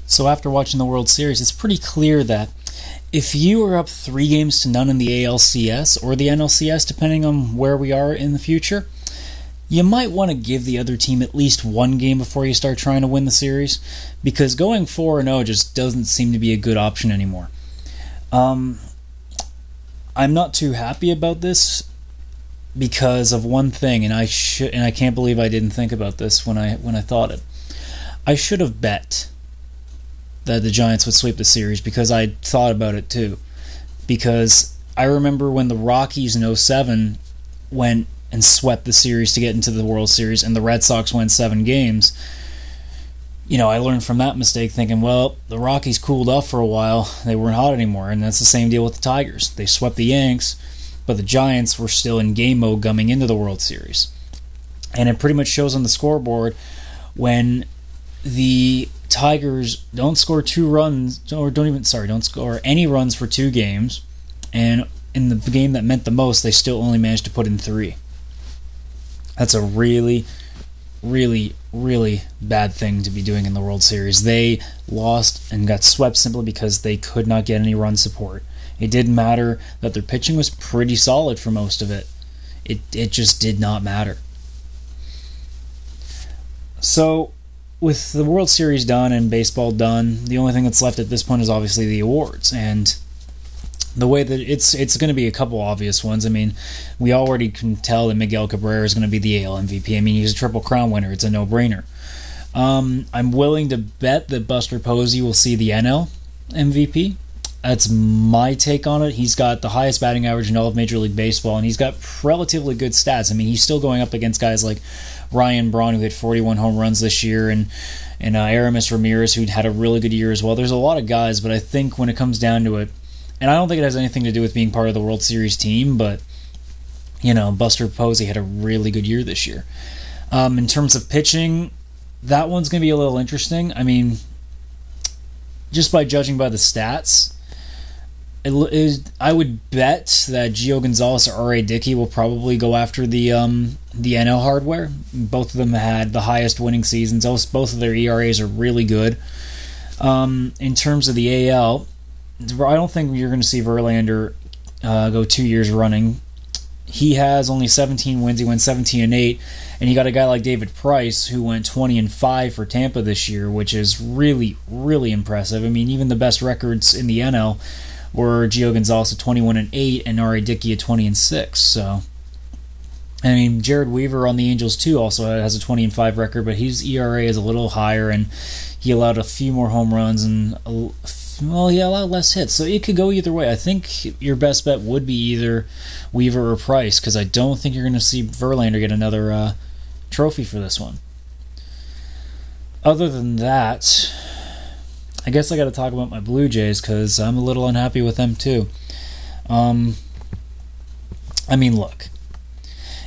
So after watching the World Series, it's pretty clear that if you are up 3-0 in the ALCS or the NLCS, depending on where we are in the future, you might want to give the other team at least one game before you start trying to win the series, because going 4-0 just doesn't seem to be a good option anymore. I'm not too happy about this because of one thing, and I can't believe I didn't think about this when I thought it. I should have bet that the Giants would sweep the series because I thought about it too. Because I remember when the Rockies in 07 went and swept the series to get into the World Series and the Red Sox went 7 games. I learned from that mistake thinking, well, the Rockies cooled off for a while. They weren't hot anymore, and that's the same deal with the Tigers. They swept the Yanks, but the Giants were still in game mode coming into the World Series. And it pretty much shows on the scoreboard when the Tigers don't score 2 runs, or don't score any runs for 2 games, and in the game that meant the most, they still only managed to put in 3. That's a really, really, really bad thing to be doing in the World Series. They lost and got swept simply because they could not get any run support. It didn't matter that their pitching was pretty solid for most of it. It just did not matter. So, with the World Series done and baseball done, the only thing that's left at this point is obviously the awards. And the way that it's going to be a couple obvious ones. I mean, we already can tell that Miguel Cabrera is going to be the AL MVP. I mean, he's a Triple Crown winner. It's a no-brainer. I'm willing to bet that Buster Posey will see the NL MVP. That's my take on it. He's got the highest batting average in all of Major League Baseball, and he's got relatively good stats. I mean, he's still going up against guys like Ryan Braun, who hit 41 home runs this year, and Aramis Ramirez, who had a really good year as well. There's a lot of guys, but I think when it comes down to it, and I don't think it has anything to do with being part of the World Series team, but, Buster Posey had a really good year this year. In terms of pitching, that one's going to be a little interesting. I mean, just by judging by the stats, I would bet that Gio Gonzalez or R.A. Dickey will probably go after the NL hardware. Both of them had the highest winning seasons. Both of their ERAs are really good. In terms of the AL, I don't think you're going to see Verlander go 2 years running. He has only 17 wins. He went 17-8, and you got a guy like David Price who went 20-5 for Tampa this year, which is really, really impressive. I mean, even the best records in the NL were Gio Gonzalez at 21-8 and R.A. Dickey at 20-6. So, I mean, Jared Weaver on the Angels too also has a 20-5 record, but his ERA is a little higher, and he allowed a few more home runs and he allowed less hits. So it could go either way. I think your best bet would be either Weaver or Price, because I don't think you're going to see Verlander get another trophy for this one. Other than that, I guess I got to talk about my Blue Jays because I'm a little unhappy with them too. I mean, look,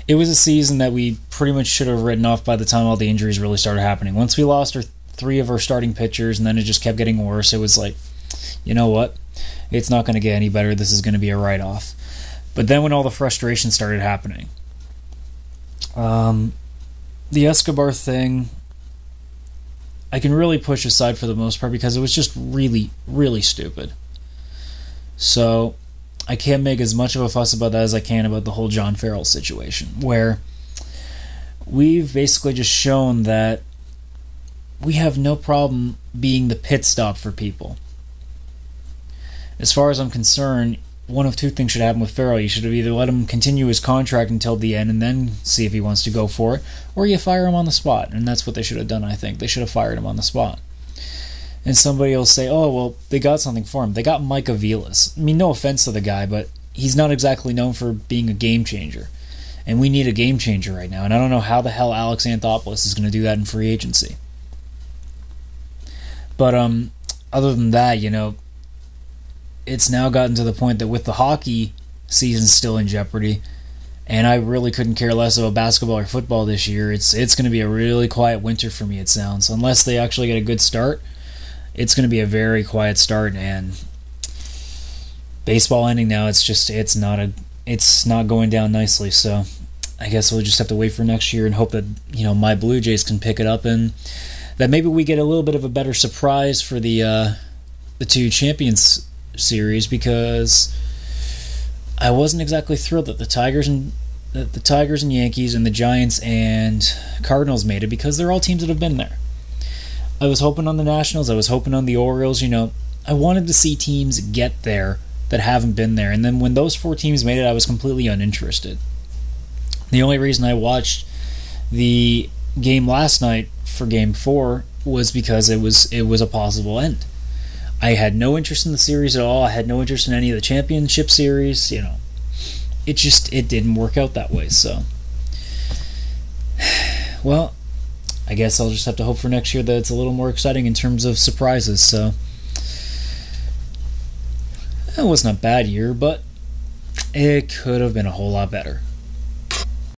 it was a season that we pretty much should have written off by the time all the injuries really started happening. Once we lost 3 of our starting pitchers and then it just kept getting worse, it was like, you know what? It's not going to get any better. This is going to be a write-off. But then when all the frustration started happening, the Escobar thing, I can really push aside for the most part because it was just really, really stupid. So I can't make as much of a fuss about that as I can about the whole John Farrell situation, where we've basically just shown that we have no problem being the pit stop for people. As far as I'm concerned, one of 2 things should happen with Farrell. You should have either let him continue his contract until the end and then see if he wants to go for it, or you fire him on the spot. And that's what they should have done, I think. They should have fired him on the spot. And somebody will say, oh, well, they got something for him. They got Mike Aviles. I mean, no offense to the guy, but he's not exactly known for being a game changer. And we need a game changer right now. And I don't know how the hell Alex Anthopoulos is going to do that in free agency. But other than that, it's now gotten to the point that with the hockey season still in jeopardy, and I really couldn't care less about basketball or football this year, it's going to be a really quiet winter for me, it sounds. Unless they actually get a good start, it's going to be a very quiet start, and baseball ending now, it's not going down nicely, so I guess we'll just have to wait for next year and hope that, my Blue Jays can pick it up and that maybe we get a little bit of a better surprise for the two Champions Series, because I wasn't exactly thrilled that the Tigers and Yankees and the Giants and Cardinals made it, because they're all teams that have been there. I was hoping on the Nationals. I was hoping on the Orioles. I wanted to see teams get there that haven't been there. And then when those 4 teams made it, I was completely uninterested. The only reason I watched the game last night for Game 4 was because it was a possible end. I had no interest in the series at all. I had no interest in any of the championship series. It didn't work out that way. So, well, I guess I'll just have to hope for next year that it's a little more exciting in terms of surprises. So, it wasn't a bad year, but it could have been a whole lot better.